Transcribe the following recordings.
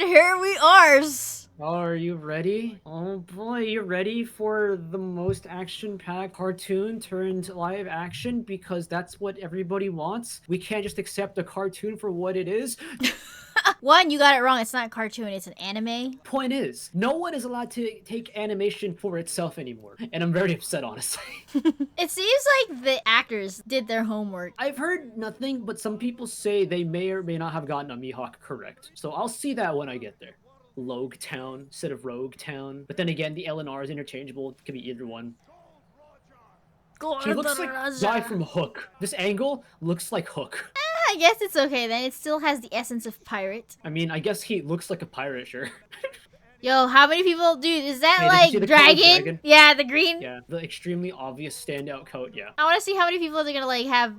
Here we are. Oh, are you ready? Oh boy, you ready for the most action-packed cartoon turned live action? Because that's what everybody wants. We can't just accept a cartoon for what it is. One, you got it wrong. It's not a cartoon. It's an anime. Point is, no one is allowed to take animation for itself anymore. And I'm very upset, honestly. It seems like the actors did their homework. I've heard nothing, but some people say they may or may not have gotten a Mihawk correct. So I'll see that when I get there. Logue Town instead of Rogue Town. But then again, the LNR is interchangeable. It could be either one. He looks like guy from Hook. This angle looks like Hook. I guess it's okay then. It still has the essence of pirate. I mean, I guess he looks like a pirate, sure. Yo, how many people, dude, is that Hey, like dragon? Yeah, the green? Yeah, the extremely obvious standout coat, yeah. I want to see how many people they're gonna like have.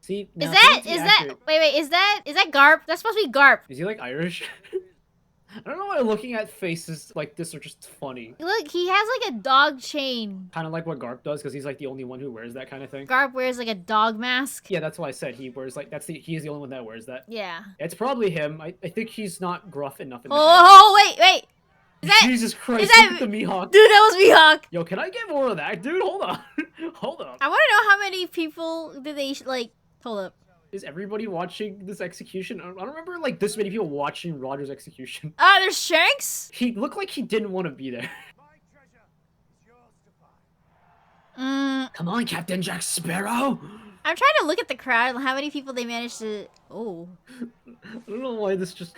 See, wait, is that Garp? That's supposed to be Garp. Is he like Irish? I don't know why looking at faces like this are just funny. Look, he has like a dog chain. Kind of like what Garp does, because he's like the only one who wears that kind of thing. Garp wears like a dog mask. Yeah, that's why I said he wears like, he's the only one that wears that. Yeah. It's probably him. I think he's not gruff enough in the wait. Is that, Jesus Christ, look at the Mihawk. Dude, that was Mihawk. Yo, can I get more of that? Dude, hold on. Hold up. I want to know how many people did they, like, hold up. Is everybody watching this execution? I don't remember, like, this many people watching Roger's execution. There's Shanks? He looked like he didn't want to be there. Come on, Captain Jack Sparrow! I'm trying to look at the crowd and how many people they managed to... Oh. I don't know why it's just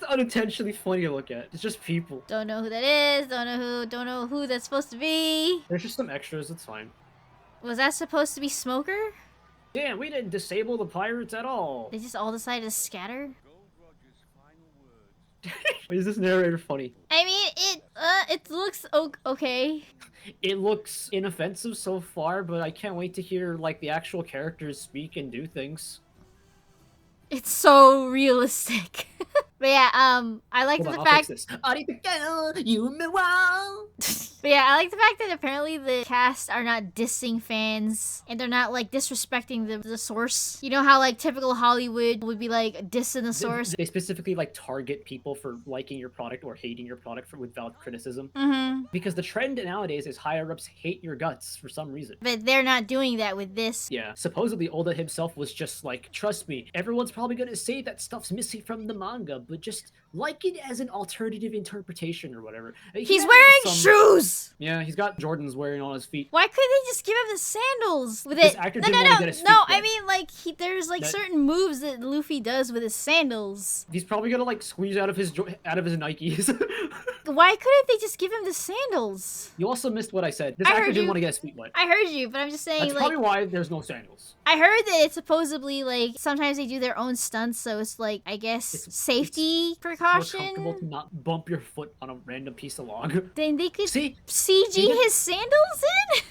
unintentionally funny to look at. It's just people. Don't know who that is, don't know who that's supposed to be. There's just some extras, it's fine. Was that supposed to be Smoker? Damn, we didn't disable the pirates at all. They just all decided to scatter? Is this narrator funny? I mean, it looks okay. It looks inoffensive so far, but I can't wait to hear, like, the actual characters speak and do things. It's so realistic. But yeah, I like the fact... But yeah, I like the fact that apparently the cast are not dissing fans, and they're not, like, disrespecting the source. You know how, like, typical Hollywood would be, like, dissing the source? They specifically, like, target people for liking your product or hating your product with valid criticism. Mm-hmm. Because the trend nowadays is higher-ups hate your guts for some reason. But they're not doing that with this. Yeah, supposedly Oda himself was just like, trust me, everyone's probably gonna say that stuff's missing from the manga, but just like it as an alternative interpretation or whatever. He's wearing shoes! Yeah, he's got Jordans wearing on his feet. Why couldn't they just give him the sandals with this it? Actor didn't want to get his feet wet. I mean, like, there's like certain moves that Luffy does with his sandals. He's probably gonna like squeeze out of his Nikes. Why couldn't they just give him the sandals? You also missed what I said. This actor didn't want to get his feet wet. I heard you, but I'm just saying, that's probably why there's no sandals. I heard that it's supposedly, like, sometimes they do their own stunts, so it's like, I guess, safety precaution. More comfortable to not bump your foot on a random piece of log. Then they could CG his sandals in?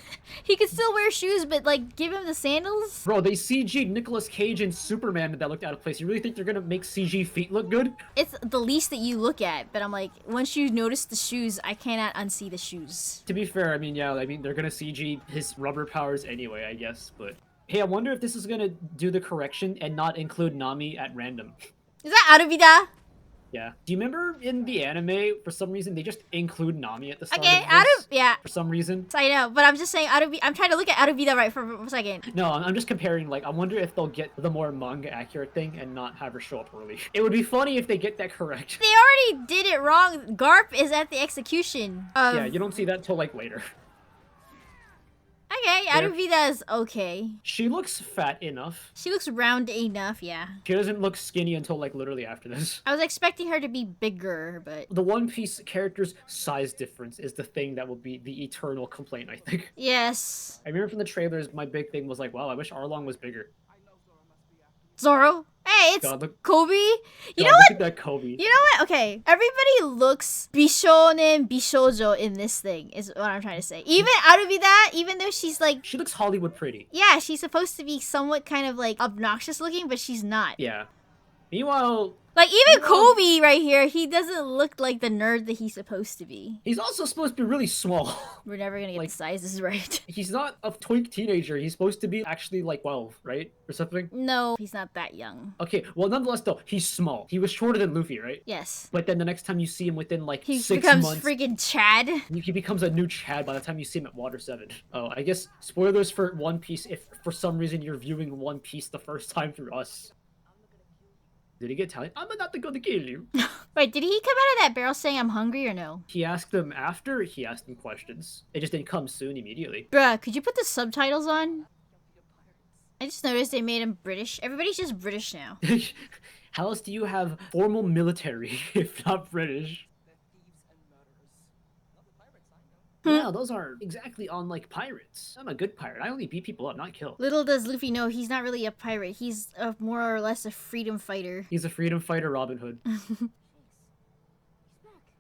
He could still wear shoes, but, like, give him the sandals? Bro, they CG'd Nicolas Cage and Superman that looked out of place. You really think they're gonna make CG feet look good? It's the least that you look at, but I'm like, once you notice the shoes, I cannot unsee the shoes. To be fair, I mean, yeah, they're gonna CG his rubber powers anyway, I guess, but... Hey, I wonder if this is gonna do the correction and not include Nami at random. Is that Arubida? Yeah. Do you remember in the anime, for some reason, they just include Nami at the start of this? Yeah. For some reason. I know, but I'm just saying I'm trying to look at Arubida right for a second. No, I'm just comparing, like, I wonder if they'll get the more manga accurate thing and not have her show up early. It would be funny if they get that correct. They already did it wrong. Garp is at the execution. Yeah, you don't see that till, like, later. Okay, Arubida is okay. She looks fat enough. She looks round enough, yeah. She doesn't look skinny until, like, literally after this. I was expecting her to be bigger, but... The One Piece character's size difference is the thing that will be the eternal complaint, I think. Yes. I remember from the trailers, my big thing was like, wow, I wish Arlong was bigger. Zoro? Hey, it's Kobe. You know what? Look at that Kobe. You know what? Okay, everybody looks bishonen, bishoujo in this thing, is what I'm trying to say. Even Arubida, even though she's like... She looks Hollywood pretty. Yeah, she's supposed to be somewhat kind of like obnoxious looking, but she's not. Yeah. Meanwhile, Like, even Kobe right here, he doesn't look like the nerd that he's supposed to be. He's also supposed to be really small. We're never gonna get the sizes right. He's not a twink teenager. He's supposed to be actually like 12, right? Or something? No, he's not that young. Okay, well, nonetheless, though, he's small. He was shorter than Luffy, right? Yes. But then the next time you see him within like He 6 becomes months... freaking Chad. He becomes a new Chad by the time you see him at Water 7. Oh, I guess spoilers for One Piece if for some reason you're viewing One Piece the first time through us. Did he get Italian? I'm not going to kill you. Wait, did he come out of that barrel saying I'm hungry or no? He asked them after he asked them questions. It just didn't come soon immediately. Bruh, could you put the subtitles on? I just noticed they made him British. Everybody's just British now. How else do you have formal military if not British? Wow, those are exactly on like pirates. I'm a good pirate. I only beat people up, not kill. Little does Luffy know he's not really a pirate. He's more or less a freedom fighter. He's a freedom fighter Robin Hood.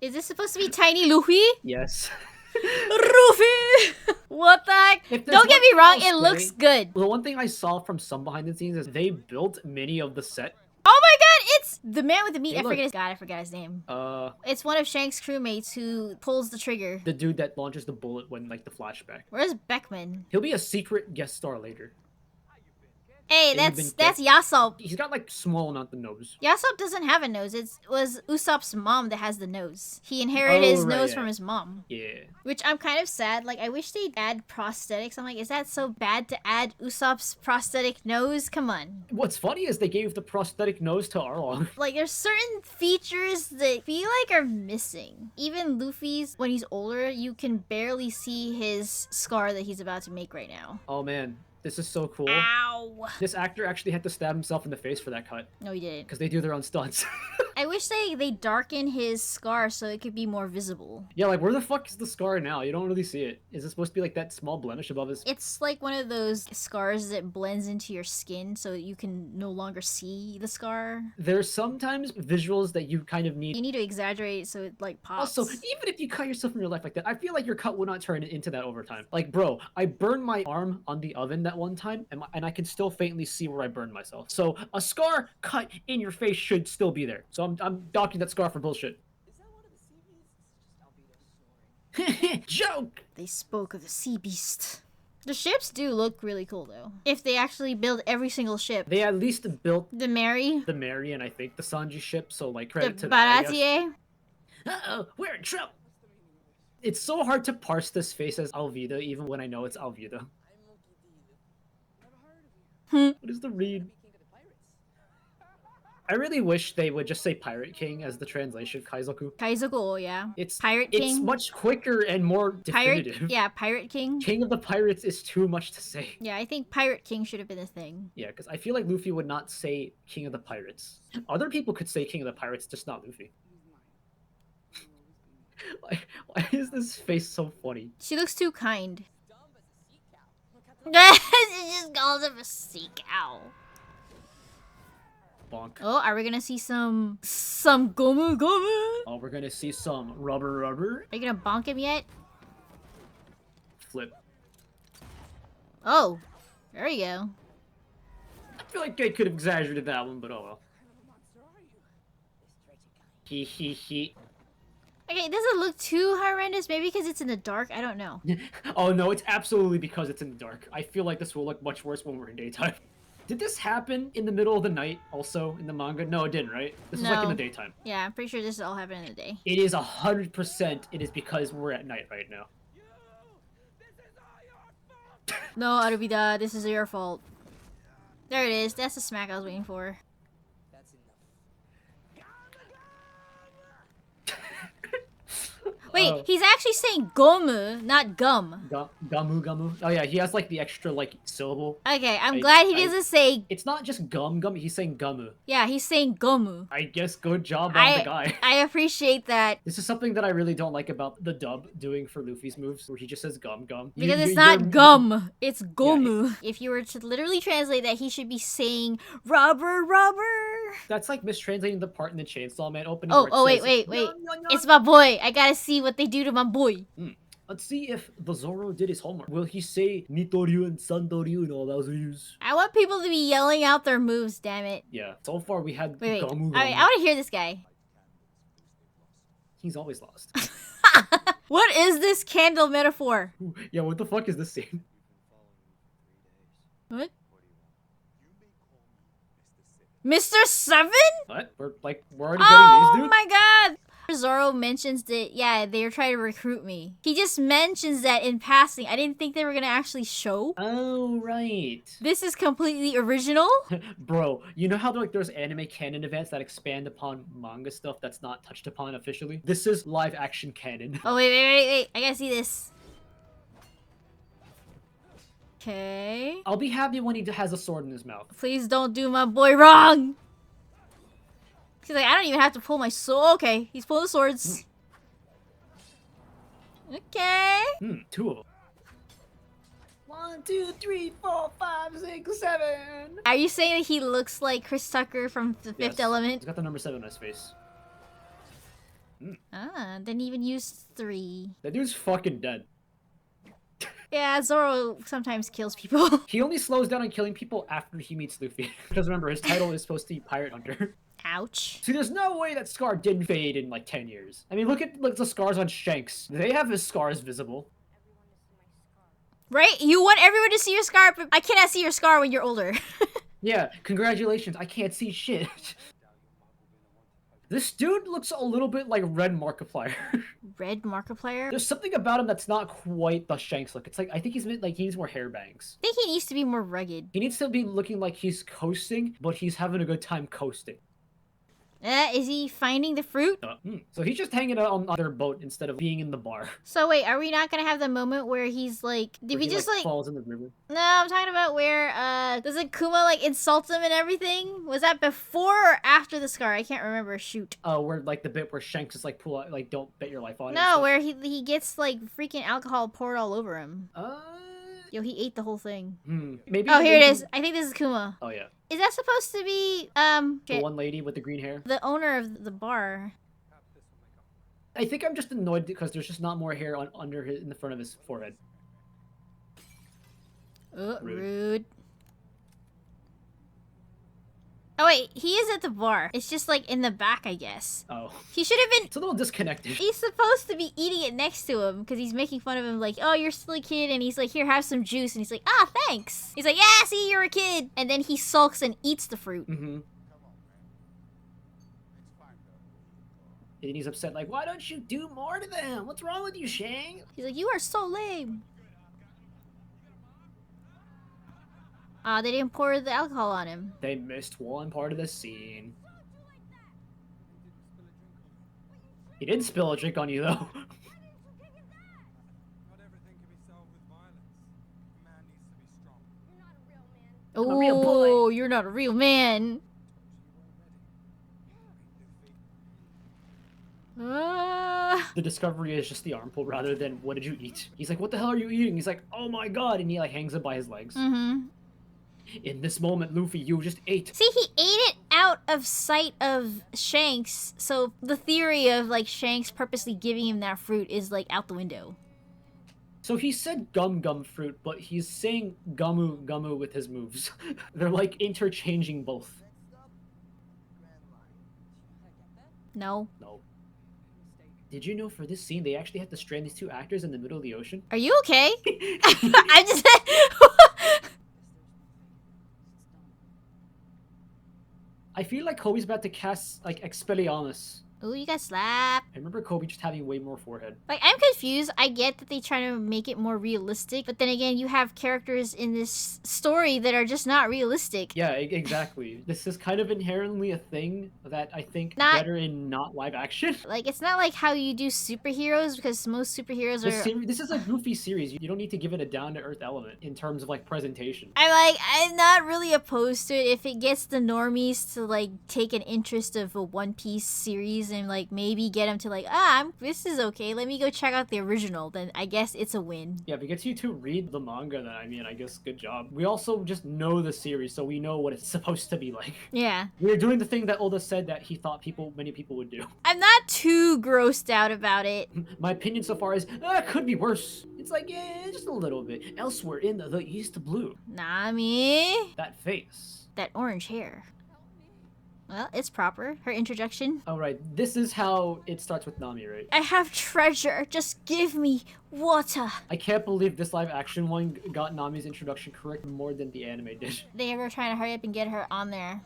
Is this supposed to be Tiny Luffy? Yes. Luffy! What the heck? Don't get me wrong, it looks good. The one thing I saw from some behind the scenes is they built many of the set. Oh my god, it's the man with the meat. Hey, I forgot his name. It's one of Shanks' crewmates who pulls the trigger. The dude that launches the bullet when like the flashback. Where's Beckman? He'll be a secret guest star later. Hey, that's Yasop. He's got like small, not the nose. Yasop doesn't have a nose. It was Usopp's mom that has the nose. He inherited his nose from his mom. Yeah. Which I'm kind of sad. Like, I wish they'd add prosthetics. I'm like, is that so bad to add Usopp's prosthetic nose? Come on. What's funny is they gave the prosthetic nose to Arlong. Like, there's certain features that feel like are missing. Even Luffy's, when he's older, you can barely see his scar that he's about to make right now. Oh man. This is so cool. Ow! This actor actually had to stab himself in the face for that cut. No, he didn't. Because they do their own stunts. I wish they darken his scar so it could be more visible. Yeah, like where the fuck is the scar now? You don't really see it. Is it supposed to be like that small blemish above his... It's like one of those scars that blends into your skin so you can no longer see the scar. There's sometimes visuals that you kind of need. You need to exaggerate so it like pops. Also, even if you cut yourself in your life like that, I feel like your cut will not turn into that over time. Like, bro, I burned my arm on the oven that one time, and I can still faintly see where I burned myself. So a scar cut in your face should still be there. So I'm docking that scar for bullshit. Joke! They spoke of the sea beast. The ships do look really cool though. If they actually build every single ship. They at least built the Mary, and I think the Sanji ship, so like credit to that. Baratier. Uh-oh, we're in trouble. It's so hard to parse this face as Alvida even when I know it's Alvida. What is the read? I really wish they would just say Pirate King as the translation, Kaizoku. Kaizoku, yeah. It's Pirate King. It's much quicker and more definitive. Pirate King. King of the Pirates is too much to say. Yeah, I think Pirate King should have been a thing. Yeah, because I feel like Luffy would not say King of the Pirates. Other people could say King of the Pirates, just not Luffy. Why is this face so funny? She looks too kind. She just calls him a sea cow. Bonk. Oh, are we gonna see some gomu gomu? Oh, we're gonna see some rubber. Are you gonna bonk him yet? Flip. Oh, there you go. I feel like I could have exaggerated that one, but oh well. He. Okay, does it look too horrendous? Maybe because it's in the dark? I don't know. Oh no, it's absolutely because it's in the dark. I feel like this will look much worse when we're in daytime. Did this happen in the middle of the night also in the manga? No, it didn't, right? This is like in the daytime. Yeah, I'm pretty sure this is all happening in the day. It is 100% it is because we're at night right now. No, Arubida, this is your fault. There it is. That's the smack I was waiting for. Wait, he's actually saying gomu, not gum. Gamu. Oh yeah, he has like the extra like syllable. Okay, I'm glad he doesn't say... It's not just gum, he's saying gamu. Yeah, he's saying gomu. I guess good job on the guy. I appreciate that. This is something that I really don't like about the dub doing for Luffy's moves, where he just says gum. Because it's not gum, it's gomu. Yeah, if you were to literally translate that, he should be saying rubber. That's like mistranslating the part in the Chainsaw Man opening. Oh, wait. It's my boy. I gotta see what they do to my boy. Let's see if the Zoro did his homework. Will he say Nitoryu and Sandoryu and all those use? I want people to be yelling out their moves, damn it. Yeah, so far we had Wait. Gamu Gamu. Alright, I want to hear this guy. He's always lost. What is this candle metaphor? Yeah, what the fuck is this scene? What? Mr. Seven? What? We're already getting these, dude? Oh my god! Zoro mentions that, yeah, they're trying to recruit me. He just mentions that in passing. I didn't think they were gonna actually show. Oh, right. This is completely original. Bro, you know how there's anime canon events that expand upon manga stuff that's not touched upon officially? This is live action canon. Oh, wait. I gotta see this. Okay. I'll be happy when he has a sword in his mouth. Please don't do my boy wrong. He's like, I don't even have to pull my sword. Okay, he's pulling the swords. Okay. Two of them. 1, 2, 3, 4, 5, 6, 7. Are you saying that he looks like Chris Tucker from The Fifth Element? He's got the number 7 on his face. Didn't even use 3. That dude's fucking dead. Yeah, Zoro sometimes kills people. He only slows down on killing people after he meets Luffy. Because remember, his title is supposed to be Pirate Hunter. Ouch. See, there's no way that scar didn't fade in like 10 years. I mean, look at the scars on Shanks. They have his scars visible. Right? You want everyone to see your scar, but I cannot see your scar when you're older. Yeah, congratulations. I can't see shit. This dude looks a little bit like Red Markiplier. Red Markiplier? There's something about him that's not quite the Shanks look. It's like, I think he needs more hair bangs. I think he needs to be more rugged. He needs to be looking like he's coasting, but he's having a good time coasting. Is he finding the fruit? So he's just hanging out on their boat instead of being in the bar. So wait, are we not gonna have the moment where he's like, did we just like falls in the river? No, I'm talking about where doesn't Kuma like insult him and everything? Was that before or after the scar? I can't remember. Shoot. Oh, where like the bit where Shanks is like pull out, like don't bet your life on it. No, where he gets like freaking alcohol poured all over him. Yo, he ate the whole thing. Maybe. Oh, here it is. I think this is Kuma. Oh yeah. Is that supposed to be the one lady with the green hair? The owner of the bar. I think I'm just annoyed because there's just not more hair in the front of his forehead. Rude. Oh wait, he is at the bar. It's just like in the back, I guess. Oh. He should have been... It's a little disconnected. He's supposed to be eating it next to him because he's making fun of him like, oh, you're still a kid. And he's like, here, have some juice. And he's like, ah, thanks. He's like, yeah, see, you're a kid. And then he sulks and eats the fruit. And he's upset like, why don't you do more to them? What's wrong with you, Shang? He's like, you are so lame. They didn't pour the alcohol on him. They missed one part of the scene. He did spill a drink on you, though. Oh, you're not a real man. The discovery is just the arm pull rather than what did you eat? He's like, what the hell are you eating? He's like, oh my god, and he like hangs it by his legs. In this moment, Luffy, you just ate. See, he ate it out of sight of Shanks, so the theory of like Shanks purposely giving him that fruit is like out the window. So he said gum gum fruit, but he's saying gumu gumu with his moves. They're like interchanging both. No. No. Did you know for this scene they actually had to strand these two actors in the middle of the ocean? Are you okay? I just... I feel like Kobe's about to cast, like, Expelliarmus. Ooh, you got slapped. I remember Kobe just having way more forehead. Like, I'm confused. I get that they try to make it more realistic, but then again, you have characters in this story that are just not realistic. Yeah, exactly. This is kind of inherently a thing that I think better in not live action. Like, it's not like how you do superheroes, because most superheroes are... This is a goofy series. You don't need to give it a down-to-earth element in terms of, like, presentation. I'm not really opposed to it if it gets the normies to, like, take an interest of a One Piece series series and like maybe get him to like, this is okay, let me go check out the original, then I guess it's a win. Yeah, if it gets you to read the manga, then I mean, I guess good job. We also just know the series, so we know what it's supposed to be like. Yeah. We're doing the thing that Oda said that he thought many people would do. I'm not too grossed out about it. My opinion so far is, it could be worse. It's like, yeah, just a little bit. Elsewhere in the East Blue. Nami. That face. That orange hair. Well, it's proper. Her introduction. All right, this is how it starts with Nami, right? I have treasure. Just give me water. I can't believe this live action one got Nami's introduction correct more than the anime did. They were trying to hurry up and get her on there.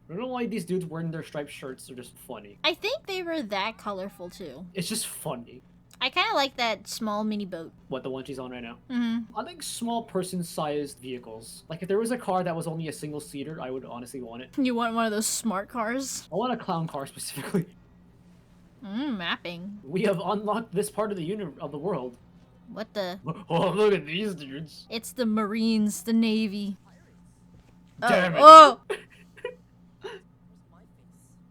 I don't know why these dudes wearing their striped shirts are just funny. I think they were that colorful too. It's just funny. I kind of like that small mini boat. What, the one she's on right now? Mm-hmm. I like small person-sized vehicles. Like, if there was a car that was only a single-seater, I would honestly want it. You want one of those smart cars? I want a clown car specifically. Mapping. We have unlocked this part of the world. What the? Oh, look at these dudes. It's the Marines, the Navy. Damn it. Oh!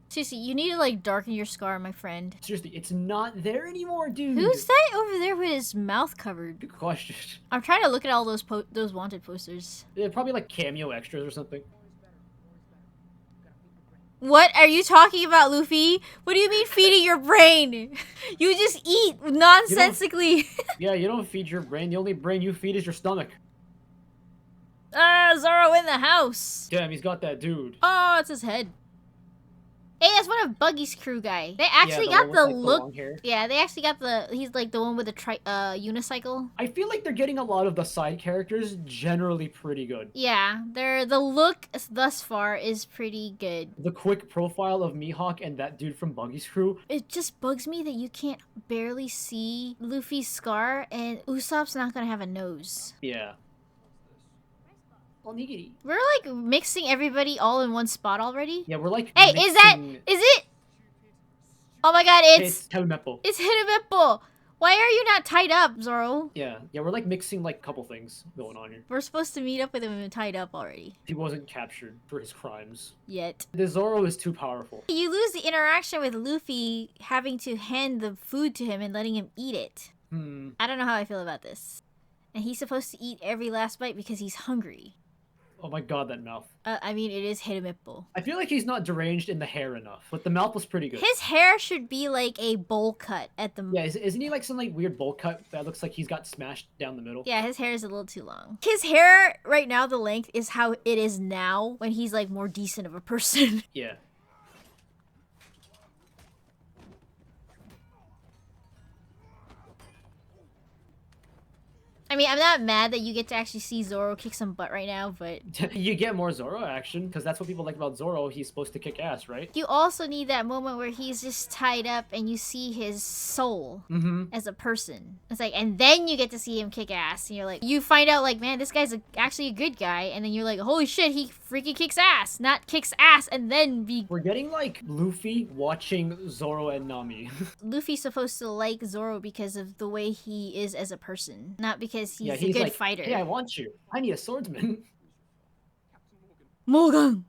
Seriously, you need to like darken your scar, my friend. Seriously, it's not there anymore, dude. Who's that over there with his mouth covered? Good question. I'm trying to look at all those wanted posters. They're probably like cameo extras or something. What are you talking about, Luffy? What do you mean feeding your brain? You just eat nonsensically. Yeah, you don't feed your brain. The only brain you feed is your stomach. Zoro in the house. Damn, he's got that dude. Oh, it's his head. Hey, that's one of Buggy's crew guy. They actually got the look. Yeah, they actually got the. He's like the one with the unicycle. I feel like they're getting a lot of the side characters generally pretty good. Yeah, the look thus far is pretty good. The quick profile of Mihawk and that dude from Buggy's crew. It just bugs me that you can't barely see Luffy's scar, and Usopp's not gonna have a nose. Yeah. Onigiri. We're like mixing everybody all in one spot already. Yeah, we're like. Hey, mixing... is it? Oh my god, it's Himepo. It's Himepo. Why are you not tied up, Zoro? Yeah, we're like mixing like a couple things going on here. We're supposed to meet up with him and tied up already. He wasn't captured for his crimes. Yet. The Zoro is too powerful. You lose the interaction with Luffy having to hand the food to him and letting him eat it. I don't know how I feel about this. And he's supposed to eat every last bite because he's hungry. Oh my god, that mouth. I mean, it is Himepo. I feel like he's not deranged in the hair enough, but the mouth was pretty good. His hair should be like a bowl cut at the... Yeah, isn't he like some like weird bowl cut that looks like he's got smashed down the middle? Yeah, his hair is a little too long. His hair right now, the length, is how it is now when he's like more decent of a person. Yeah. I mean, I'm not mad that you get to actually see Zoro kick some butt right now, but... You get more Zoro action, because that's what people like about Zoro. He's supposed to kick ass, right? You also need that moment where he's just tied up and you see his soul as a person. It's like, and then you get to see him kick ass. And you're like, you find out like, man, this guy's actually a good guy. And then you're like, holy shit, he freaking kicks ass. Not kicks ass and then be... We're getting like Luffy watching Zoro and Nami. Luffy's supposed to like Zoro because of the way he is as a person. Not because he's a good like, fighter. Hey, I want you. I need a swordsman. Morgan!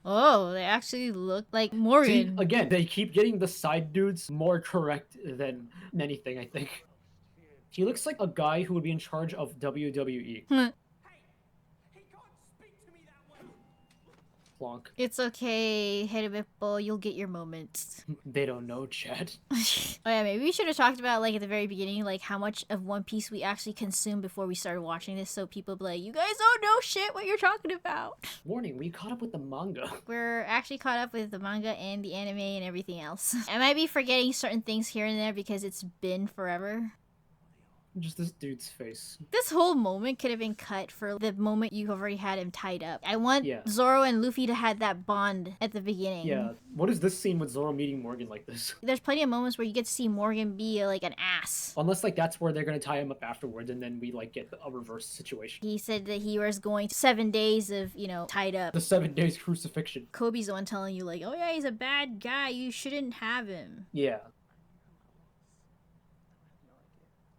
Oh, they actually look like Morgan. See, again, they keep getting the side dudes more correct than anything, I think. He looks like a guy who would be in charge of WWE. Plonk. It's okay, Himepo, you'll get your moments. They don't know, Chad. Oh yeah, maybe we should have talked about, like, at the very beginning, like, how much of One Piece we actually consumed before we started watching this, so people be like, you guys don't know shit what you're talking about. Warning, we caught up with the manga. We're actually caught up with the manga and the anime and everything else. I might be forgetting certain things here and there because it's been forever. Just this dude's face. This whole moment could have been cut for the moment you already had him tied up. I want Zoro and Luffy to have that bond at the beginning. Yeah. What is this scene with Zoro meeting Morgan like this? There's plenty of moments where you get to see Morgan be like an ass. Unless like that's where they're gonna tie him up afterwards and then we like get a reverse situation. He said that he was going 7 days of, you know, tied up. The 7 days crucifixion. Kobe's the one telling you like, oh yeah, he's a bad guy. You shouldn't have him. Yeah.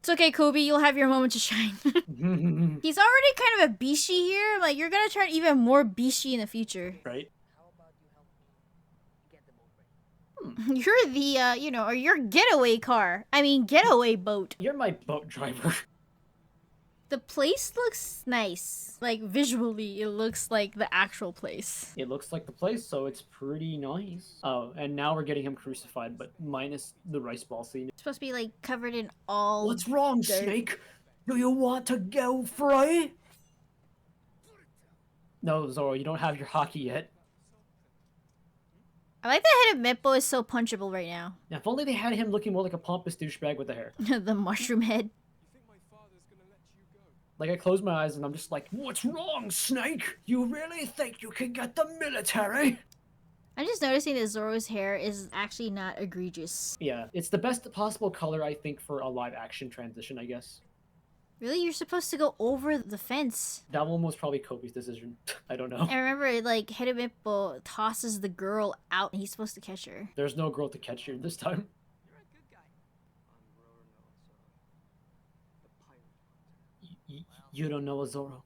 It's okay, Kobe. You'll have your moment to shine. He's already kind of a bishi here. Like, you're gonna turn even more bishi in the future. Right? You're the, you know, or your getaway car. I mean, getaway boat. You're my boat driver. The place looks nice. Like, visually, it looks like the actual place. It looks like the place, so it's pretty nice. Oh, and now we're getting him crucified, but minus the rice ball scene. It's supposed to be, like, covered in all... What's wrong, dirt. Snake? Do you want to go free? No, Zoro, you don't have your hockey yet. I like that head of Mippo is so punchable right now. Now, if only they had him looking more like a pompous douchebag with the hair. The mushroom head. Like, I close my eyes and I'm just like, what's wrong, Snake? You really think you can get the military? I'm just noticing that Zoro's hair is actually not egregious. Yeah, it's the best possible color, I think, for a live-action transition, I guess. Really? You're supposed to go over the fence. That one was probably Kobe's decision. I don't know. I remember, like, Hedemippo tosses the girl out and he's supposed to catch her. There's no girl to catch here this time. You don't know a Zoro.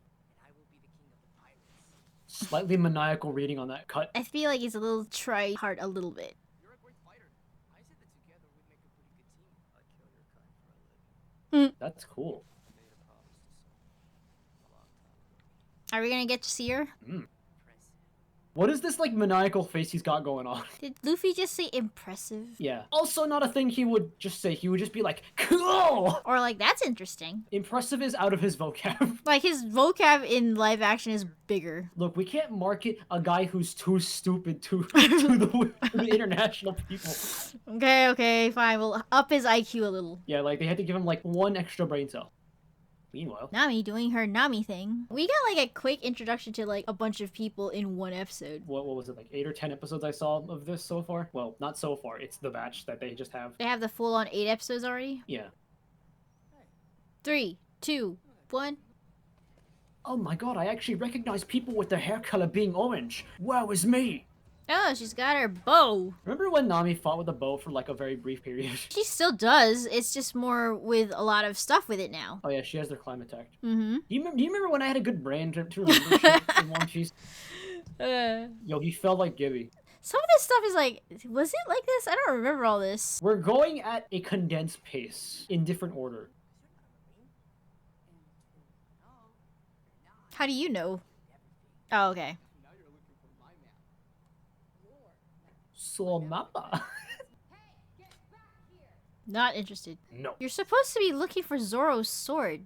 Slightly maniacal reading on that cut. I feel like he's a little try-hard a little bit. That's cool. Are we gonna get to see her? What is this, like, maniacal face he's got going on? Did Luffy just say impressive? Yeah. Also not a thing he would just say. He would just be like, cool! Or like, that's interesting. Impressive is out of his vocab. Like, his vocab in live action is bigger. Look, we can't market a guy who's too stupid to the international people. Okay, fine. We'll up his IQ a little. Yeah, like, they had to give him, like, one extra brain cell. Meanwhile, Nami doing her Nami thing. We got like a quick introduction to like a bunch of people in one episode. what was it, like 8 or 10 episodes I saw of this so far? Well, not so far. It's the batch that they just have. They have the full-on 8 episodes already? Yeah. 3, 2, 1. Oh my god, I actually recognize people with their hair color being orange. Wow, is me. Oh, she's got her bow. Remember when Nami fought with a bow for like a very brief period? She still does. It's just more with a lot of stuff with it now. Oh yeah, she has their climate tech. Mm-hmm. Do you remember when I had a good brain to remember shit in One Piece? Yo, he felt like Gibby. Some of this stuff is like, was it like this? I don't remember all this. We're going at a condensed pace, in different order. How do you know? Oh, okay. So mappa. Not interested. No. You're supposed to be looking for Zoro's sword.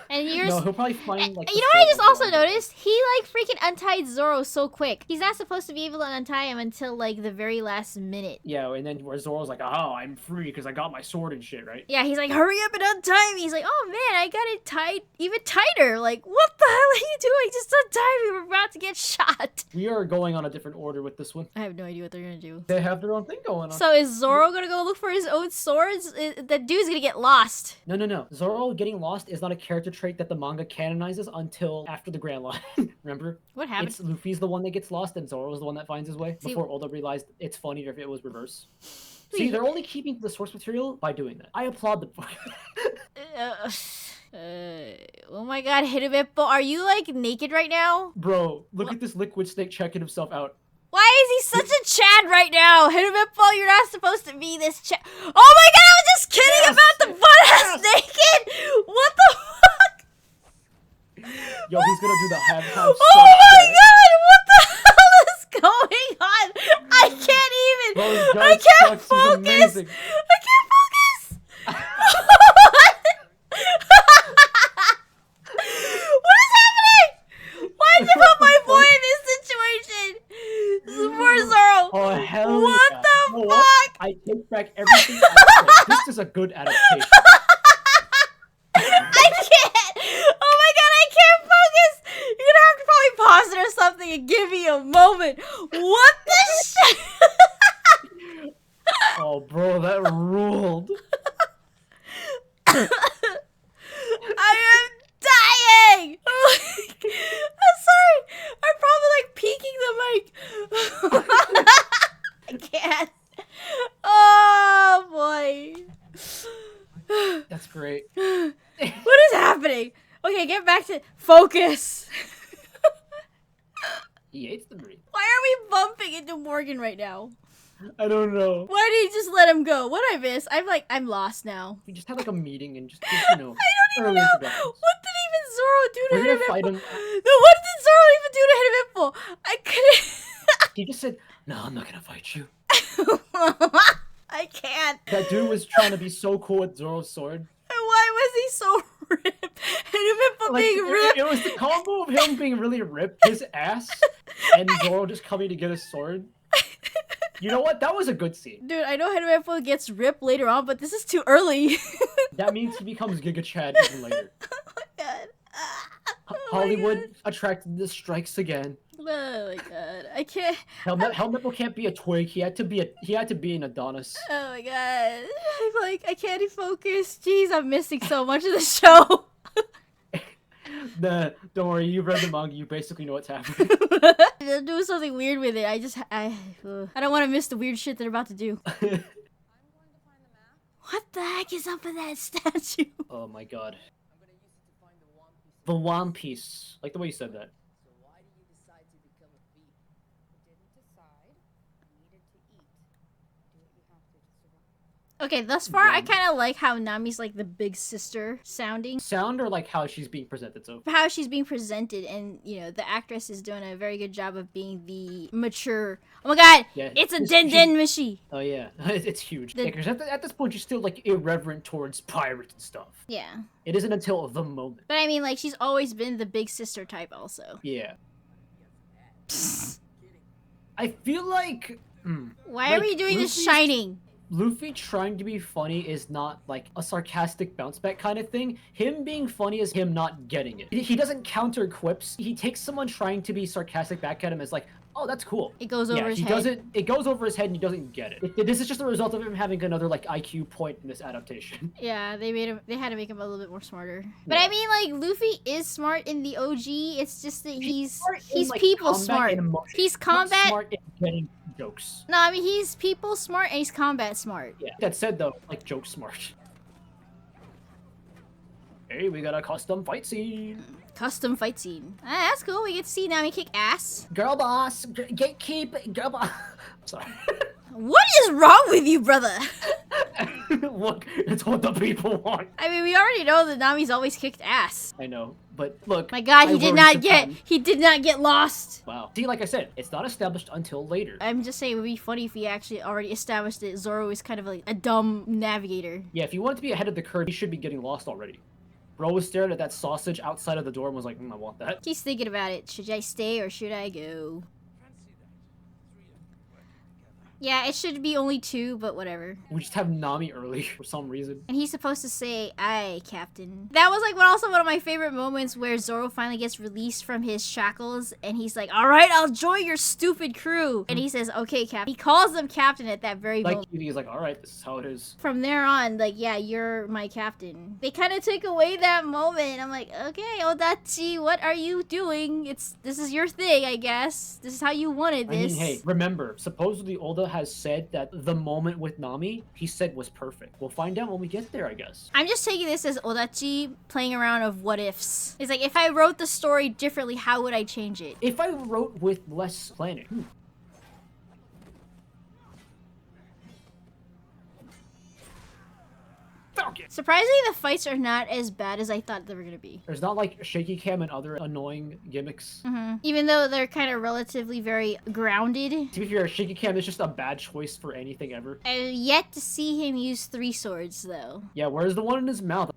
And you're No, he'll probably find like. you know what I just also noticed? He like freaking untied Zoro so quick. He's not supposed to be able to untie him until like the very last minute. Yeah, and then where Zoro's like, oh, I'm free because I got my sword and shit, right? Yeah, he's like, hurry up and untie me. He's like, oh man, I got it tied even tighter. Like, what the hell are you doing? Just untie me. We're about to get shot. We are going on a different order with this one. I have no idea what they're gonna do. They have their own thing going on. So is Zoro gonna go look for his own swords? That dude's gonna get lost. No. Zoro getting lost is not a character trait that the manga canonizes until after the Grand Line. Remember? What happened? It's Luffy's the one that gets lost and Zoro's the one that finds his way. See, before Oda realized it's funnier if it was reverse. See, they're only keeping the source material by doing that. I applaud them for oh my god, Hidemippo, are you like naked right now? Bro, look at this liquid snake checking himself out. Why is he such a Chad right now? Hidemippo, you're not supposed to be this Chad. Oh my god, I was just kidding about the butt-ass naked! What the fuck? Yo, he's gonna do the half-half Oh my god, what the hell is going on? I can't even. Bro, I can't focus. Amazing. I can't focus. What is happening? Why'd you put my boy in this situation? This is poor Zoro. Oh, hell What yeah. the You know fuck? what? I take back everything I said. This is a good adaptation. I can't. Oh my god, I can't focus. You're gonna have to probably pause it or something and give me a moment. What the shit? Oh, bro, that ruled. I am dying! I'm sorry! I'm probably like peeking the mic. I can't. Oh boy. That's great. Focus! He hates the Marine. Why are we bumping into Morgan right now? I don't know. Why did he just let him go? What did I miss? I'm lost now. We just had like a meeting and just I don't even know. What did even Zoro do to We're gonna him? fight him. No, what did Zoro even do to Hidemippo? I couldn't. He just said, "No, I'm not gonna fight you." I can't. That dude was trying to be so cool with Zoro's sword. And why was he so ripped? Hidemippo Like, being ripped. it was the combo of him being really ripped, his ass, and Zoro just coming to get his sword. You know what? That was a good scene. Dude, I know Hidemippo gets ripped later on, but this is too early. That means he becomes Giga Chad even later. Oh my god. Oh Hollywood attracted the strikes again. Oh my god. I can't. Helmeppo can't be a twig. He had to be an Adonis. Oh my god. I'm like, I can't focus. Jeez, I'm missing so much of the show. Nah, don't worry. You've read the manga. You basically know what's happening. They're doing something weird with it. I don't want to miss the weird shit they're about to do. What the heck is up with that statue? Oh my god. The One Piece. Like the way you said that. So why did you decide to become a thief? I didn't decide. I needed to eat. Do what you have to survive. Okay, thus far, I kind of like how Nami's like the big sister sounding. Sound or like how she's being presented, so. How she's being presented, and you know, the actress is doing a very good job of being the mature. Oh my god, Yeah, it's a Den Mishi. Oh yeah, it's huge. The- Yeah, 'cause at this point, she's still like irreverent towards pirates and stuff. Yeah. It isn't until the moment. But I mean, like, she's always been the big sister type also. Yeah. I feel like. Why are we doing this shining? Luffy trying to be funny is not like a sarcastic bounce back kind of thing. Him being funny is him not getting it. He doesn't counter quips. He takes someone trying to be sarcastic back at him as like, oh, that's cool. It goes over his he head. doesn't. It goes over his head and he doesn't get it. This is just a result of him having another like IQ point in this adaptation. Yeah, they had to make him a little bit more smarter. But Yeah. I mean, like, Luffy is smart in the OG. It's just that he's smart in, like, people combat smart. and emotion. He's Not combat. smart in getting jokes. No, I mean, he's people smart and he's combat smart. Yeah. That said though, like joke smart. Hey, we got a custom fight scene. Custom fight scene. Ah, that's cool. We get to see Nami kick ass. Girl boss, gatekeep, girl boss. Sorry. What is wrong with you, brother? Look, it's what the people want. I mean, we already know that Nami's always kicked ass. I know, but look. My God, I he did worry not sometimes. get. He did not get lost. Wow. See, like I said, it's not established until later. I'm just saying it would be funny if we actually already established that Zoro is kind of like a dumb navigator. Yeah, if you want to be ahead of the curve, you should be getting lost already. Bro was staring at that sausage outside of the door and was like, I want that. He's thinking about it. Should I stay or should I go? Yeah, it should be only 2, but whatever. We just have Nami early for some reason. And he's supposed to say, "Aye, Captain." That was like also one of my favorite moments where Zoro finally gets released from his shackles, and he's like, "All right, I'll join your stupid crew." And he says, "Okay, Captain." He calls him Captain at that very Like, moment. he's like, alright, this is how it is. From there on, like, yeah, you're my captain. They kind of took away that moment. I'm like, okay, Odachi, what are you doing? This is your thing, I guess. This is how you wanted this. I mean, hey, remember, supposedly Oda has said that the moment with Nami, he said was perfect. We'll find out when we get there, I guess. I'm just taking this as Odachi playing around of what ifs. It's like, if I wrote the story differently, how would I change it? If I wrote with less planning. Falcon! Surprisingly, the fights are not as bad as I thought they were gonna be. There's not like shaky cam and other annoying gimmicks. Even though they're kind of relatively very grounded. To be fair, shaky cam is just a bad choice for anything ever. I've yet to see him use 3 swords, though. Yeah, where's the one in his mouth?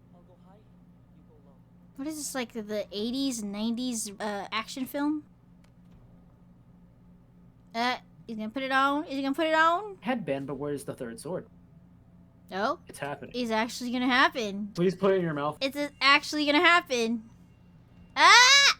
What is this, like the 80s, 90s action film? He's gonna put it on? Is he gonna put it on? Headband, but where's the third sword? No. It's happening. It's actually gonna happen. Please put it in your mouth. It's actually gonna happen. Ah!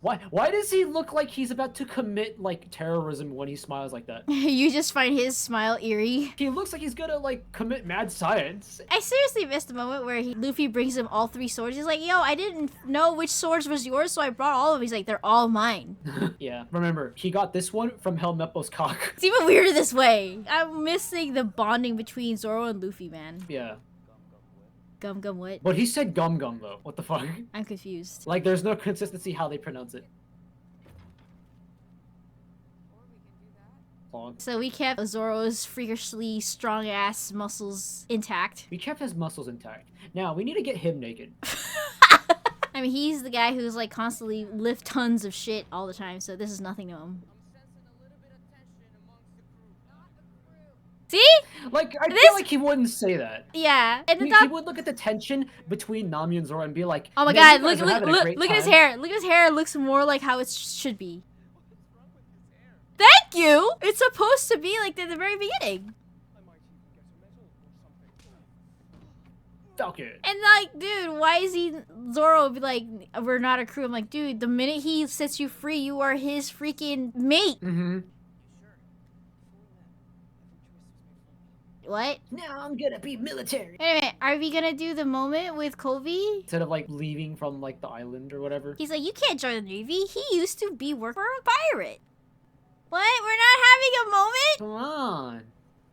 Why does he look like he's about to commit, like, terrorism when he smiles like that? You just find his smile eerie. He looks like he's gonna, like, commit mad science. I seriously missed the moment where Luffy brings him all 3 swords. He's like, yo, I didn't know which swords was yours, so I brought all of them. He's like, they're all mine. Yeah, remember, he got this one from Helmeppo's cock. It's even weirder this way. I'm missing the bonding between Zoro and Luffy, man. Yeah. Gum Gum what? But he said Gum Gum though. What the fuck? I'm confused. Like, there's no consistency how they pronounce it. Or we can do that. Long. So we kept Zoro's freakishly strong ass muscles intact. We kept his muscles intact. Now, we need to get him naked. I mean, he's the guy who's like constantly lift tons of shit all the time, so this is nothing to him. I'm sensing a little bit of tension amongst the crew. Not the crew. See? Like, I This- feel like he wouldn't say that. Yeah. And the He top. would look at the tension between Nami and Zoro and be like, Oh my "Man, god! you Look! guys are Look! having a Look! great Look at his time." hair! Look at his hair! It looks more like how it should be. Thank you. It's supposed to be like at the very beginning. Okay. And like, dude, why is he Zoro be like, we're not a crew? I'm like, dude, the minute he sets you free, you are his freaking mate. Mm-hmm. What? Now I'm gonna be military. Wait a minute, are we gonna do the moment with Kobe? Instead of like leaving from like the island or whatever. He's like, you can't join the Navy. He used to be work for a pirate. What? We're not having a moment? Come on.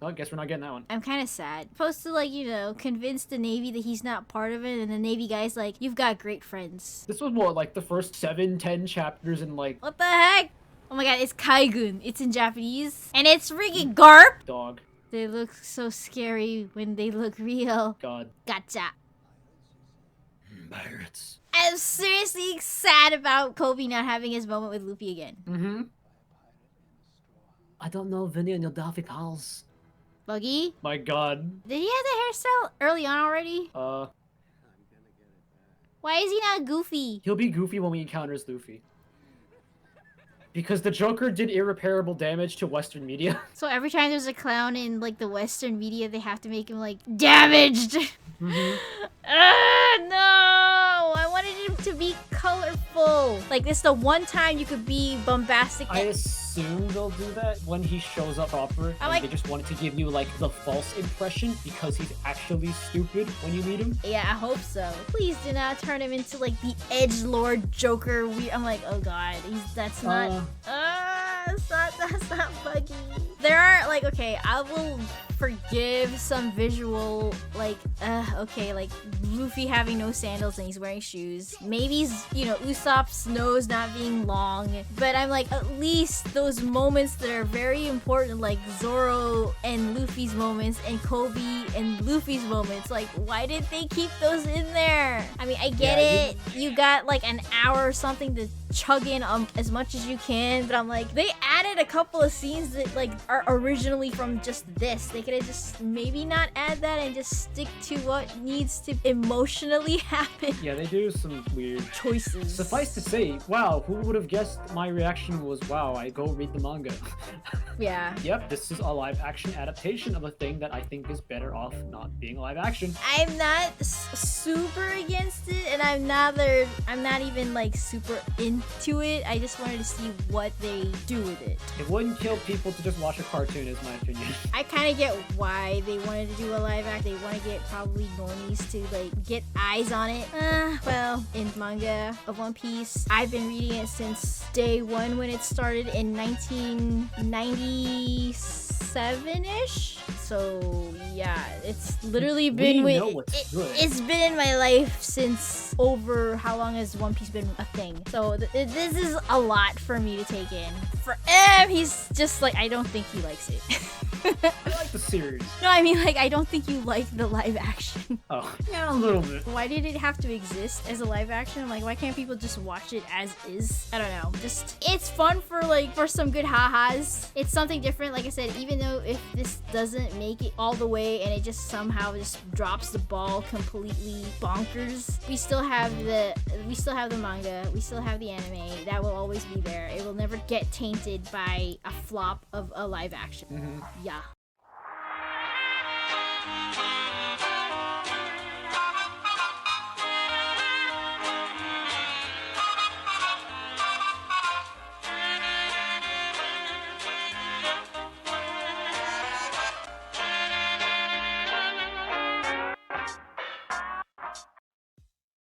Well, I guess we're not getting that one. I'm kind of sad. Supposed to like, you know, convince the Navy that he's not part of it, and the Navy guy's like, you've got great friends. This was what, like the first 7-10 chapters in like What the heck? Oh my god, it's Kaigun. It's in Japanese. And it's freaking Garp! dog. They look so scary when they look real. God. Gotcha. Pirates. I'm seriously sad about Kobe not having his moment with Luffy again. Mm-hmm. I don't know Vinny and your Daffy pals. Buggy? My god. Did he have the hairstyle early on already? Why is he not Goofy? He'll be goofy when we encounter Luffy. Because the Joker did irreparable damage to Western media. So every time there's a clown in like the Western media, they have to make him like damaged. Mm-hmm. No! I wanted him to be colorful. Like this is the one time you could be bombastic. I assume they'll do that when he shows up proper. And like- they just wanted to give you like the false impression because he's actually stupid when you meet him. Yeah, I hope so. Please do not turn him into like the edgelord Joker. I'm like, oh god, that's not. That's not Buggy. There are like, okay, I will forgive some visual like, okay, like Luffy having no sandals and he's wearing shoes. Maybe, you know, Usopp's nose not being long, but I'm like, at least those moments that are very important, like Zoro and Luffy's moments and Kobe and Luffy's moments. Like, why did they keep those in there? I mean, I get it. You got like an hour or something to chug in as much as you can, but I'm like, they added a couple of scenes that like are originally from just this. They could have just maybe not add that and just stick to what needs to emotionally happen. Yeah, they do some weird Choices. Suffice to say, wow, who would have guessed my reaction was, wow, I go read the manga. Yeah. Yep, this is a live action adaptation of a thing that I think is better off not being live action. I'm not super against it, and I'm not even like super into it. I just wanted to see what they do with it. It wouldn't kill people to just watch a cartoon, is my opinion. I kind of get why they wanted to do a live act. They want to get probably normies to like get eyes on it. Well, in manga of One Piece, I've been reading it since day one when it started in 1997-ish. So yeah, it's literally been it's been in my life since over how long has One Piece been a thing. So this is a lot for me to take in. For he's just like, I don't think he likes it. I like the series. No, I mean, like, I don't think you like the live action. Oh, yeah, a little bit. Why did it have to exist as a live action? I'm like, why can't people just watch it as is? I don't know. Just, it's fun for some good ha-has. It's something different. Like I said, even though if this doesn't make it all the way and it just somehow just drops the ball completely bonkers, we still have the manga, we still have the anime. That will always be there. It will never get tainted by a flop of a live action. Yeah.